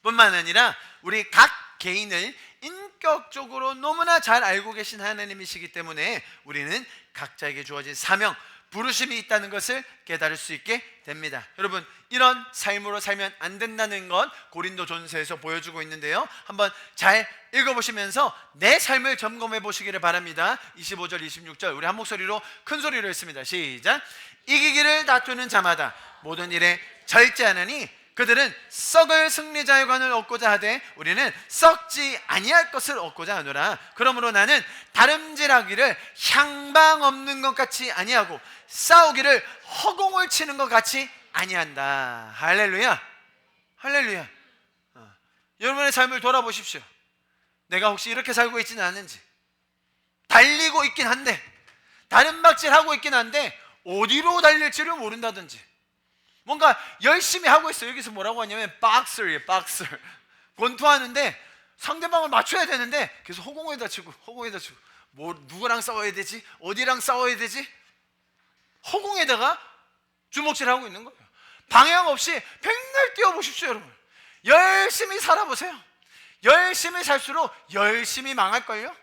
뿐만 아니라 우리 각 개인을 인격적으로 너무나 잘 알고 계신 하나님이시기 때문에 우리는 각자에게 주어진 사명, 부르심이 있다는 것을 깨달을 수 있게 됩니다. 여러분, 이런 삶으로 살면 안 된다는 건 고린도전서에서 보여주고 있는데요, 한번 잘 읽어보시면서 내 삶을 점검해 보시기를 바랍니다. 25절 26절 우리 한 목소리로 큰 소리로 읽습니다. 시작. 이기기를 다투는 자마다 모든 일에 절제하느니 그들은 썩을 승리자의 관을 얻고자 하되 우리는 썩지 아니할 것을 얻고자 하노라. 그러므로 나는 다름질하기를 향방 없는 것 같이 아니하고 싸우기를 허공을 치는 것 같이 아니한다. 할렐루야. 할렐루야. 여러분의 삶을 돌아보십시오. 내가 혹시 이렇게 살고 있지는 않은지, 달리고 있긴 한데, 다름박질하고 있긴 한데 어디로 달릴지를 모른다든지, 뭔가 열심히 하고 있어요. 여기서 뭐라고 하냐면 박스예요. 박스. 권투하는데 상대방을 맞춰야 되는데 계속 허공에다 치고 허공에다 치고, 뭐 누구랑 싸워야 되지? 어디랑 싸워야 되지? 허공에다가 주먹질하고 있는 거예요. 방향 없이 백날 뛰어보십시오. 여러분, 열심히 살아보세요. 열심히 살수록 열심히 망할걸요.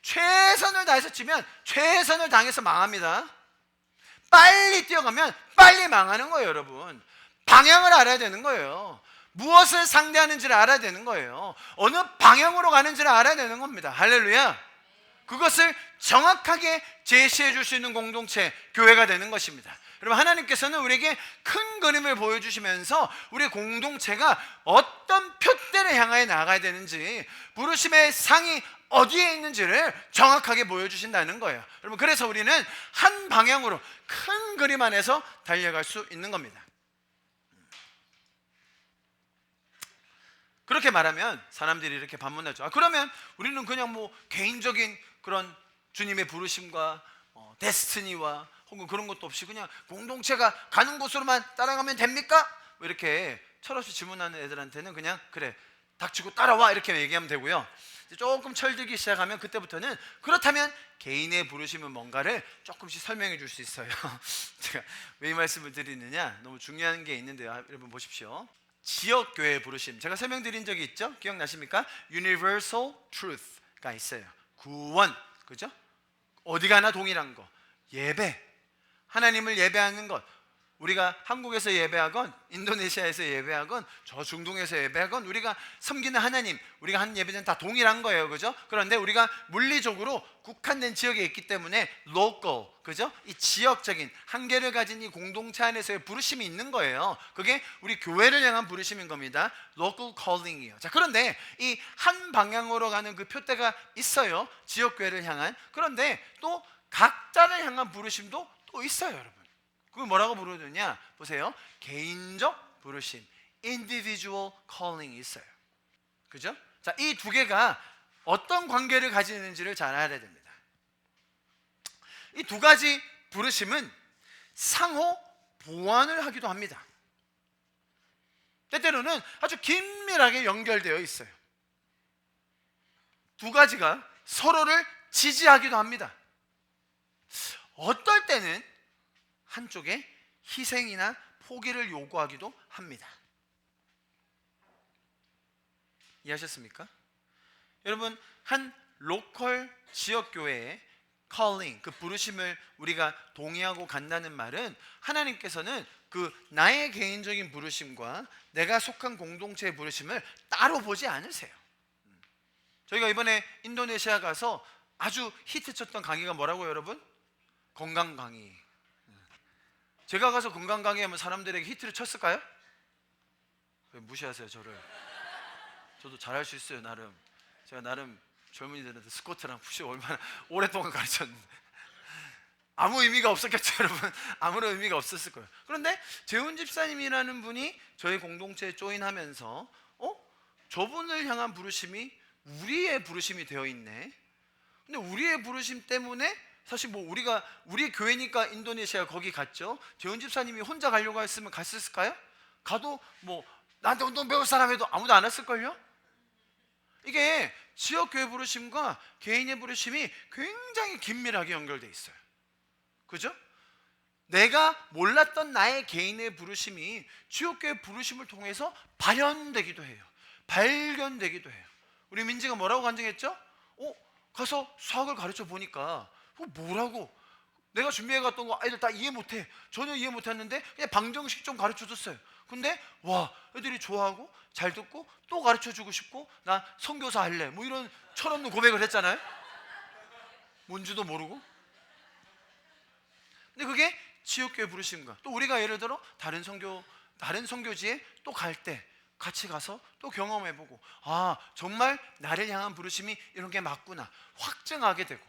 최선을 다해서 치면 최선을 당해서 망합니다. 빨리 뛰어가면 빨리 망하는 거예요. 여러분, 방향을 알아야 되는 거예요. 무엇을 상대하는지를 알아야 되는 거예요. 어느 방향으로 가는지를 알아야 되는 겁니다. 할렐루야. 그것을 정확하게 제시해 줄 수 있는 공동체, 교회가 되는 것입니다. 여러분, 하나님께서는 우리에게 큰 그림을 보여주시면서 우리 공동체가 어떤 표대를 향하여 나아가야 되는지, 부르심의 상이 어디에 있는지를 정확하게 보여주신다는 거예요. 여러분, 그래서 우리는 한 방향으로 큰 그림 안에서 달려갈 수 있는 겁니다. 그렇게 말하면 사람들이 이렇게 반문하죠. 그러면 우리는 그냥 뭐 개인적인 그런 주님의 부르심과 데스티니와 혹은 그런 것도 없이 그냥 공동체가 가는 곳으로만 따라가면 됩니까? 뭐 이렇게 철없이 질문하는 애들한테는 그냥 그래, 닥치고 따라와, 이렇게 얘기하면 되고요. 조금 철들기 시작하면 그때부터는 그렇다면 개인의 부르심은 뭔가를 조금씩 설명해 줄 수 있어요. 제가 왜 이 말씀을 드리느냐, 너무 중요한 게 있는데요. 여러분 보십시오. 지역교회 부르심 제가 설명드린 적이 있죠? 기억나십니까? Universal Truth가 있어요. 구원, 그죠? 어디 가나 동일한 거, 예배, 하나님을 예배하는 것. 우리가 한국에서 예배하건 인도네시아에서 예배하건 저 중동에서 예배하건 우리가 섬기는 하나님, 우리가 하는 예배는 다 동일한 거예요. 그죠? 그런데 우리가 물리적으로 국한된 지역에 있기 때문에 local, 그죠? 이 지역적인 한계를 가진 이 공동체 안에서의 부르심이 있는 거예요. 그게 우리 교회를 향한 부르심인 겁니다. local calling이요. 자, 그런데 이 한 방향으로 가는 그 표대가 있어요. 지역교회를 향한. 그런데 또 각자를 향한 부르심도 또 있어요. 여러분, 그걸 뭐라고 부르느냐 보세요. 개인적 부르심, individual calling이 있어요. 그죠? 자, 이 두 개가 어떤 관계를 가지는지를 잘 알아야 됩니다. 이 두 가지 부르심은 상호 보완을 하기도 합니다. 때때로는 아주 긴밀하게 연결되어 있어요. 두 가지가 서로를 지지하기도 합니다. 어떨 때는 한쪽에 희생이나 포기를 요구하기도 합니다. 이해하셨습니까? 여러분, 한 로컬 지역교회의 calling, 그 부르심을 우리가 동의하고 간다는 말은 하나님께서는 그 나의 개인적인 부르심과 내가 속한 공동체의 부르심을 따로 보지 않으세요. 저희가 이번에 인도네시아 가서 아주 히트쳤던 강의가 뭐라고요, 여러분? 건강 강의. 제가 가서 건강 강의하면 사람들에게 히트를 쳤을까요? 왜 무시하세요, 저를? 저도 잘할 수 있어요, 나름. 제가 나름 젊은이들한테 스쿼트랑 푸시 얼마나 오랫동안 가르쳤는데 아무 의미가 없었겠죠, 여러분. 아무런 의미가 없었을 거예요. 그런데 재훈 집사님이라는 분이 저희 공동체에 조인하면서 저분을 향한 부르심이 우리의 부르심이 되어 있네. 근데 우리의 부르심 때문에 사실 뭐 우리 교회니까 인도네시아 거기 갔죠. 재훈 집사님이 혼자 가려고 했으면 갔을까요? 가도 뭐 나한테 운동 배울 사람 해도 아무도 안 왔을걸요? 이게 지역교회 부르심과 개인의 부르심이 굉장히 긴밀하게 연결되어 있어요. 그죠? 내가 몰랐던 나의 개인의 부르심이 지역교회 부르심을 통해서 발현되기도 해요. 발견되기도 해요. 우리 민지가 뭐라고 간증했죠? 가서 수학을 가르쳐 보니까 뭐라고? 내가 준비해 갔던 거 애들 다 이해 못해. 전혀 이해 못했는데 그냥 방정식 좀 가르쳐 줬어요. 근데 와, 애들이 좋아하고 잘 듣고 또 가르쳐 주고 싶고 나 선교사 할래 뭐 이런 철없는 고백을 했잖아요. 뭔지도 모르고. 근데 그게 지역교회 부르심과 또 우리가 예를 들어 다른 선교지에 또 갈 때 같이 가서 또 경험해보고 정말 나를 향한 부르심이 이런 게 맞구나 확증하게 되고.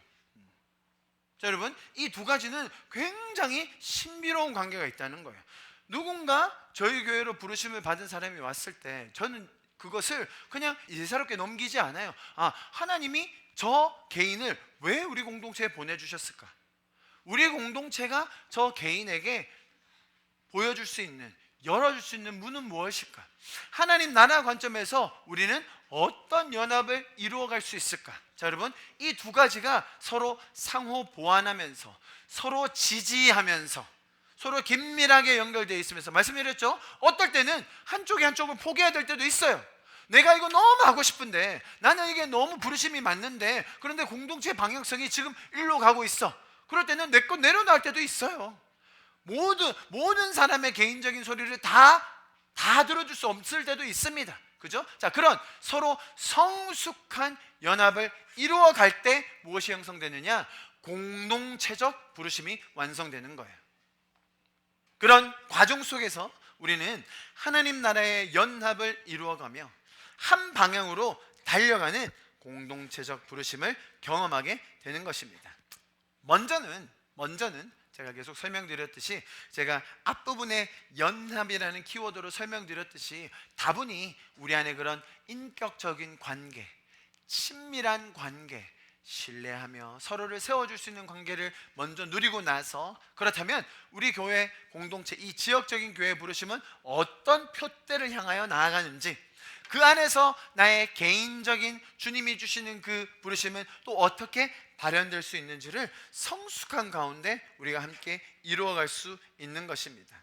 자, 여러분, 이 두 가지는 굉장히 신비로운 관계가 있다는 거예요. 누군가 저희 교회로 부르심을 받은 사람이 왔을 때 저는 그것을 그냥 예사롭게 넘기지 않아요. 하나님이 저 개인을 왜 우리 공동체에 보내주셨을까? 우리 공동체가 저 개인에게 보여줄 수 있는, 열어줄 수 있는 문은 무엇일까? 하나님 나라 관점에서 우리는 어떤 연합을 이루어갈 수 있을까? 자, 여러분, 이 두 가지가 서로 상호 보완하면서 서로 지지하면서 서로 긴밀하게 연결되어 있으면서 말씀드렸죠? 어떨 때는 한쪽이 한쪽을 포기해야 될 때도 있어요. 내가 이거 너무 하고 싶은데 나는 이게 너무 부르심이 맞는데 그런데 공동체의 방향성이 지금 일로 가고 있어. 그럴 때는 내 것 내려놓을 때도 있어요. 모든 사람의 개인적인 소리를 다 들어줄 수 없을 때도 있습니다. 그죠? 자, 그런 서로 성숙한 연합을 이루어 갈 때 무엇이 형성되느냐? 공동체적 부르심이 완성되는 거예요. 그런 과정 속에서 우리는 하나님 나라의 연합을 이루어가며 한 방향으로 달려가는 공동체적 부르심을 경험하게 되는 것입니다. 먼저는 제가 계속 설명드렸듯이 제가 앞부분에 연합이라는 키워드로 설명드렸듯이 다분히 우리 안에 그런 인격적인 관계, 친밀한 관계, 신뢰하며 서로를 세워줄 수 있는 관계를 먼저 누리고 나서 그렇다면 우리 교회 공동체, 이 지역적인 교회 부르심은 어떤 표대를 향하여 나아가는지 그 안에서 나의 개인적인 주님이 주시는 그 부르심은 또 어떻게 발현될 수 있는지를 성숙한 가운데 우리가 함께 이루어갈 수 있는 것입니다.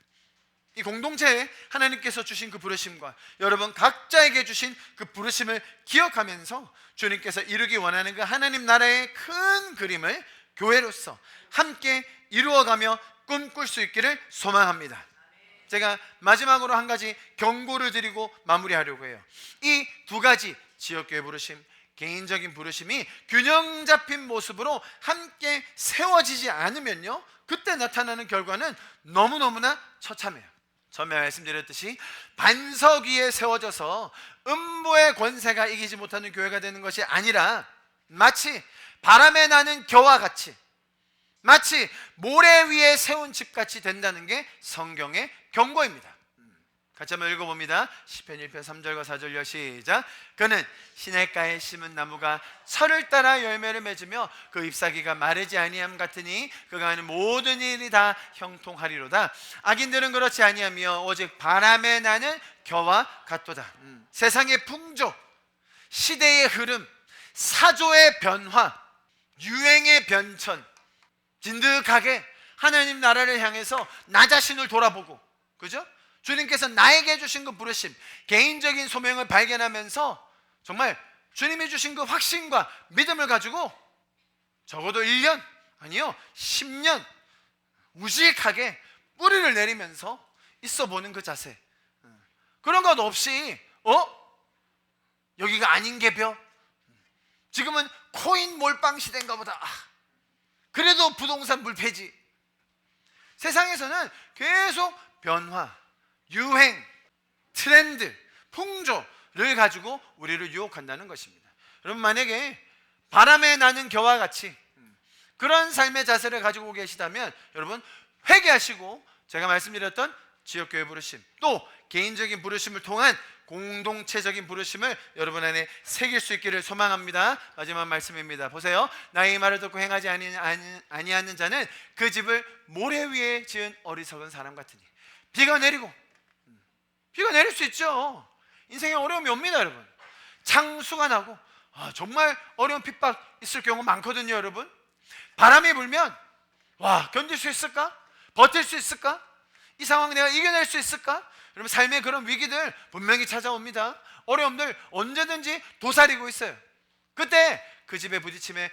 이 공동체에 하나님께서 주신 그 부르심과 여러분 각자에게 주신 그 부르심을 기억하면서 주님께서 이루기 원하는 그 하나님 나라의 큰 그림을 교회로서 함께 이루어가며 꿈꿀 수 있기를 소망합니다. 제가 마지막으로 한 가지 경고를 드리고 마무리하려고 해요. 이 두 가지 지역교회 부르심, 개인적인 부르심이 균형 잡힌 모습으로 함께 세워지지 않으면요, 그때 나타나는 결과는 너무너무나 처참해요. 처음에 말씀드렸듯이 반석 위에 세워져서 음부의 권세가 이기지 못하는 교회가 되는 것이 아니라 마치 바람에 나는 겨와 같이, 마치 모래 위에 세운 집같이 된다는 게 성경의 경고입니다. 같이 한번 읽어봅니다. 시편 1편 3절과 4절요. 시작. 그는 시냇가에 심은 나무가 철을 따라 열매를 맺으며 그 잎사귀가 마르지 아니함 같으니 그가 하는 모든 일이 다 형통하리로다. 악인들은 그렇지 아니하며 오직 바람에 나는 겨와 같도다. 세상의 풍조, 시대의 흐름, 사조의 변화, 유행의 변천, 진득하게 하나님 나라를 향해서 나 자신을 돌아보고, 그죠? 주님께서 나에게 주신 그 부르심, 개인적인 소명을 발견하면서 정말 주님이 주신 그 확신과 믿음을 가지고 적어도 1년, 아니요 10년 우직하게 뿌리를 내리면서 있어 보는 그 자세, 그런 것 없이 여기가 아닌 개벼, 지금은 코인 몰빵 시대인가 보다. 그래도 부동산 불패지. 세상에서는 계속 변화, 유행, 트렌드, 풍조를 가지고 우리를 유혹한다는 것입니다. 여러분, 만약에 바람에 나는 겨와 같이 그런 삶의 자세를 가지고 계시다면 여러분 회개하시고, 제가 말씀드렸던 지역교회 부르심, 또 개인적인 부르심을 통한 공동체적인 부르심을 여러분 안에 새길 수 있기를 소망합니다. 마지막 말씀입니다. 보세요. 나의 말을 듣고 행하지 아니하는 자는 그 집을 모래 위에 지은 어리석은 사람 같으니. 비가 내리고, 비가 내릴 수 있죠. 인생에 어려움이 옵니다, 여러분. 창수가 나고 정말 어려운 핍박 있을 경우 많거든요, 여러분. 바람이 불면 견딜 수 있을까? 버틸 수 있을까? 이 상황 내가 이겨낼 수 있을까? 여러분, 삶의 그런 위기들 분명히 찾아옵니다. 어려움들 언제든지 도사리고 있어요. 그때 그 집에 부딪힘에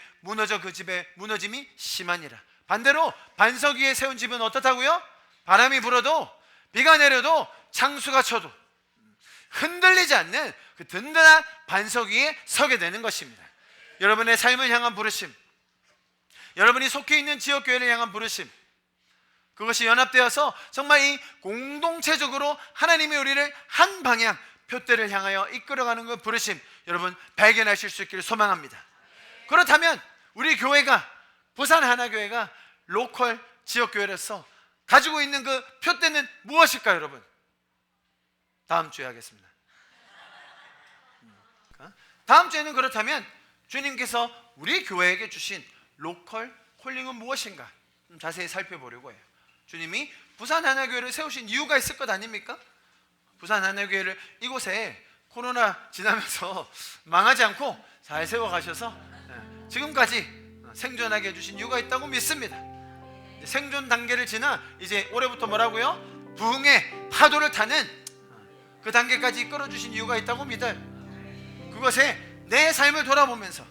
그 집의 무너짐이 심하니라. 반대로 반석 위에 세운 집은 어떻다고요? 바람이 불어도 비가 내려도 창수가 쳐도 흔들리지 않는 그 든든한 반석 위에 서게 되는 것입니다. 여러분의 삶을 향한 부르심, 여러분이 속해 있는 지역교회를 향한 부르심, 그것이 연합되어서 정말 이 공동체적으로 하나님이 우리를 한 방향, 표대를 향하여 이끌어가는 그 부르심, 여러분 발견하실 수 있기를 소망합니다. 그렇다면 우리 교회가, 부산 하나교회가 로컬 지역교회로서 가지고 있는 그 표대는 무엇일까요, 여러분? 다음 주에 하겠습니다. 다음 주에는 그렇다면 주님께서 우리 교회에게 주신 로컬 콜링은 무엇인가 좀 자세히 살펴보려고 해요. 주님이 부산 하나교회를 세우신 이유가 있을 것 아닙니까? 부산 하나교회를 이곳에 코로나 지나면서 망하지 않고 잘 세워가셔서 지금까지 생존하게 해주신 이유가 있다고 믿습니다. 생존 단계를 지나 이제 올해부터 뭐라고요? 부흥의 파도를 타는 그 단계까지 이끌어주신 이유가 있다고 믿어요. 그것에 내 삶을 돌아보면서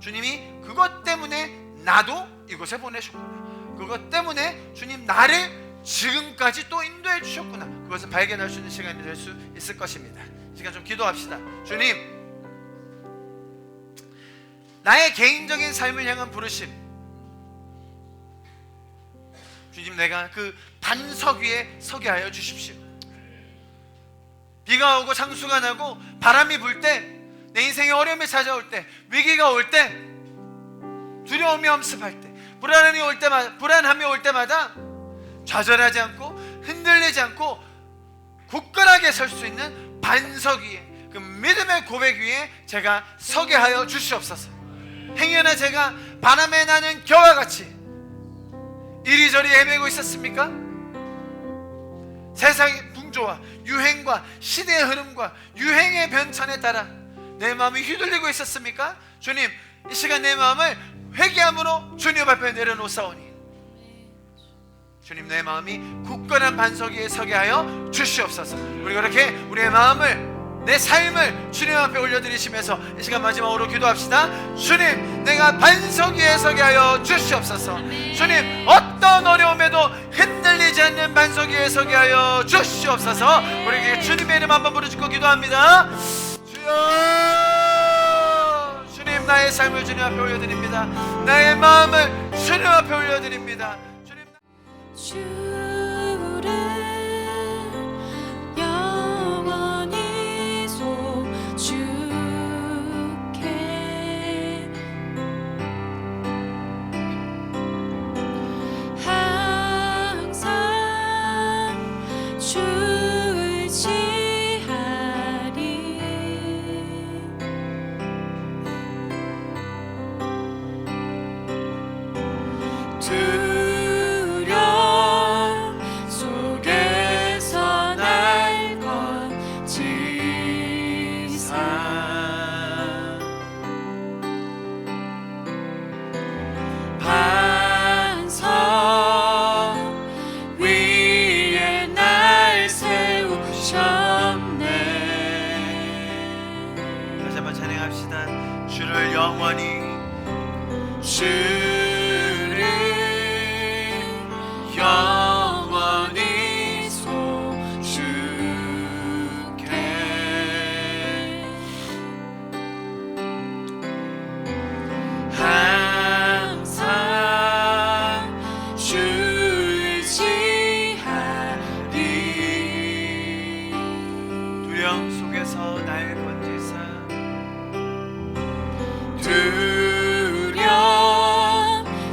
주님이 그것 때문에 나도 이곳에 보내셨구나, 그것 때문에 주님 나를 지금까지 또 인도해 주셨구나, 그것을 발견할 수 있는 시간이 될 수 있을 것입니다. 이 시간 좀 기도합시다. 주님, 나의 개인적인 삶을 향한 부르심, 주님 내가 그 반석 위에 서게 하여 주십시오. 비가 오고 창수가 나고 바람이 불 때, 내 인생에 어려움이 찾아올 때, 위기가 올 때, 두려움이 엄습할 때, 불안함이 올 때마다 좌절하지 않고 흔들리지 않고 굳건하게 설 수 있는 반석 위에, 그 믿음의 고백 위에 제가 서게 하여 주시옵소서. 행여나 제가 바람에 나는 겨와 같이 이리저리 헤매고 있었습니까? 세상의 풍조와 유행과 시대의 흐름과 유행의 변천에 따라 내 마음이 휘둘리고 있었습니까? 주님, 이 시간 내 마음을 회개함으로 주님 앞에 내려놓사오니 주님, 내 마음이 굳건한 반석 위에 서게 하여 주시옵소서. 우리 그렇게 우리의 마음을, 내 삶을 주님 앞에 올려드리시면서 이 시간 마지막으로 기도합시다. 주님, 내가 반석 위에 서게 하여 주시옵소서. 주님, 어떤 어려움에도 흔들리지 않는 반석 위에 서게 하여 주시옵소서. 우리 주님의 이름 한번 부르짖고 기도합니다. 주여, 주님, 나의 삶을 주님 앞에 올려드립니다. 나의 마음을 주님 앞에 올려드립니다. 주를 영원히 소축해 항상 주를 지하리 주를 영원히, 주를 영원히 소축해 속에서 날 건지사 두려움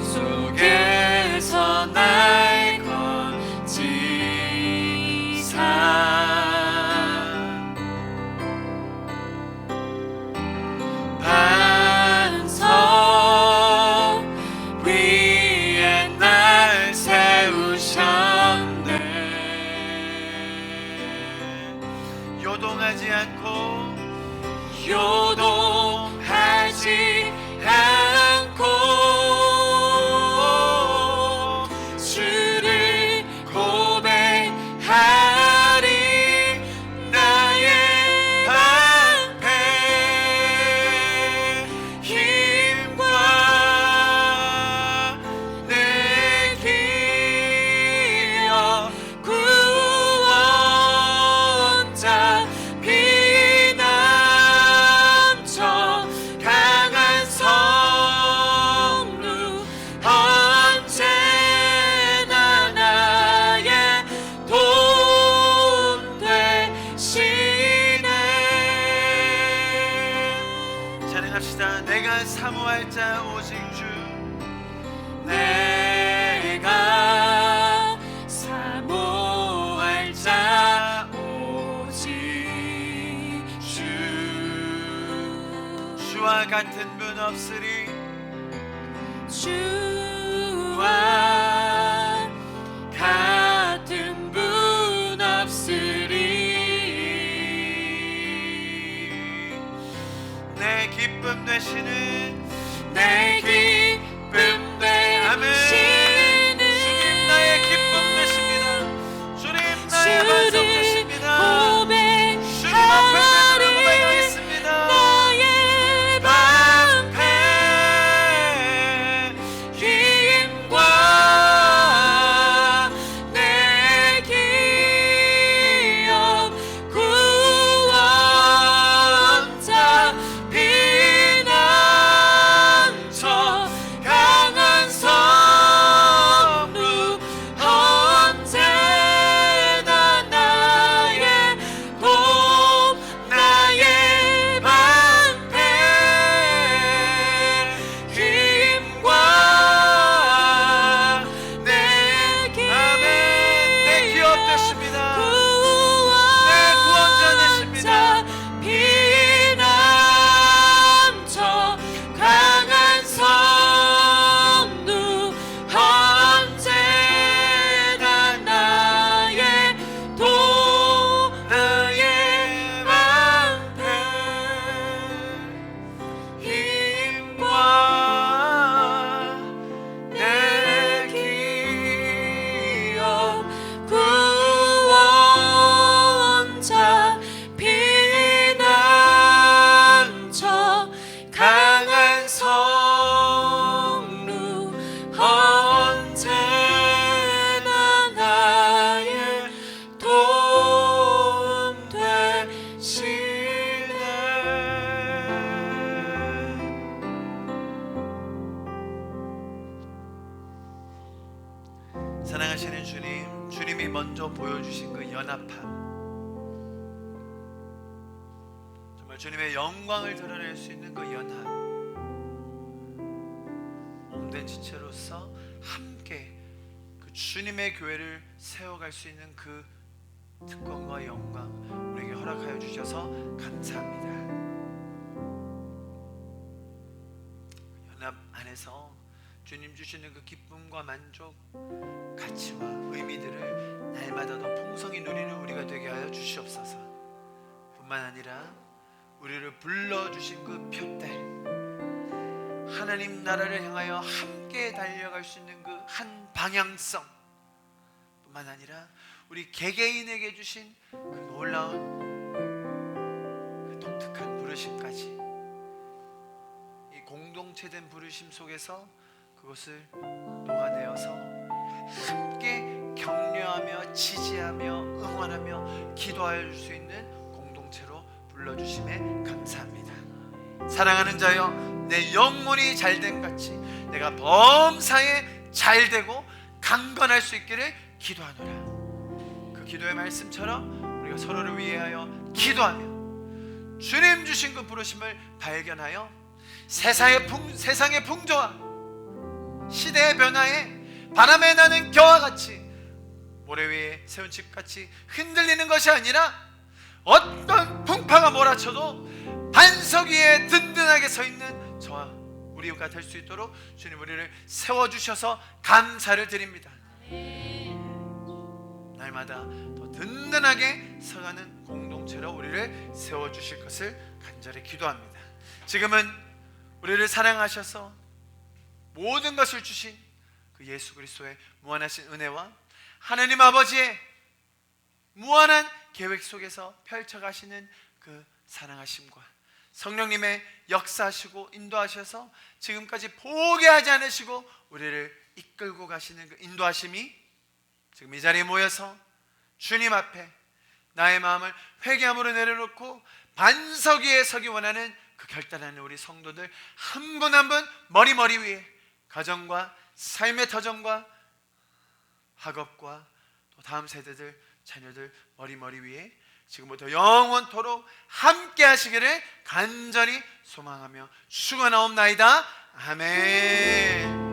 속에서 날 건지사 반석 위에 날 세우셨네. 요동하지 않고 요동하지 않고 주를 고백하리. 나의 방패 힘과 내 기억 구원자 피난처 강한 성루 언제나 나의 도움 되시네. 찬양합시다. 내가 사모할 자 오직 주. 내가 사모할 자 오직 주. 주와 같은 분 없으리. 주와 같은 분 없으리. 내 기쁨 되시는 내 기쁨 아멘. 되시는 주님 나의 기쁨 되십니다. 주님 나의 반석 되십니다. 주님 앞에 매달아 고백하겠습니다. 나의 방패 힘과 내 기억 구원자 피난처 강한 성루 언제나 나의 도움. 나의 방패 힘과 내 아멘. 내 기업 되십니다. 내 구원자 되십니다. 피난처 강한 성루 언제나 나의 도움. 나의 방패 힘과 내 기억 구원자 피난처 강한 성루 언제나 나의 도움 되시네. 사랑하시는 주님, 주님이 먼저 보여주신 그 연합함, 정말 주님의 영광을 드러낼 수 있는 그 연합, 몸된 지체로서 함께 그 주님의 교회를 세워갈 수 있는 그 특권과 영광 우리에게 허락하여 주셔서 감사합니다. 연합 안에서 주님 주시는 그 기쁨과 만족, 가치와 의미들을 날마다 더 풍성히 누리는 우리가 되게 하여 주시옵소서. 뿐만 아니라 우리를 불러주신 그 표대, 하나님 나라를 향하여 함께 달려갈 수 있는 그 한 방향성, 뿐만 아니라 우리 개개인에게 주신 그 놀라운 그 독특한 부르심까지, 이 공동체된 부르심 속에서 그것을 녹아내어서 함께 격려하며 지지하며 응원하며 기도할 수 있는 공동체로 불러주심에 감사합니다. 사랑하는 자여, 내 영혼이 잘된 같이 내가 범사에 잘되고 강건할 수 있기를 기도하노라. 그 기도의 말씀처럼 우리가 서로를 위하여 기도하며 주님 주신 그 부르심을 발견하여 세상의 풍조와 시대의 변화에 바람에 나는 겨와 같이 모래 위에 세운 집같이 흔들리는 것이 아니라 어떤 풍파가 몰아쳐도 반석 위에 든든하게 서 있는 저와 우리가 될 수 있도록 주님 우리를 세워주셔서 감사를 드립니다. 날마다 더 든든하게 서가는 공동체로 우리를 세워주실 것을 간절히 기도합니다. 지금은 우리를 사랑하셔서 모든 것을 주신 그 예수 그리스도의 무한하신 은혜와 하나님 아버지의 무한한 계획 속에서 펼쳐가시는 그 사랑하심과 성령님의 역사하시고 인도하셔서 지금까지 포기하지 않으시고 우리를 이끌고 가시는 그 인도하심이 지금 이 자리에 모여서 주님 앞에 나의 마음을 회개함으로 내려놓고 반석 위에 서기 원하는 그 결단하는 우리 성도들 한 분 한 분 머리 위에 가정과 삶의 터전과 학업과 또 다음 세대들 자녀들 머리 위에 지금부터 영원토록 함께 하시기를 간절히 소망하며 축원하옵나이다. 아멘.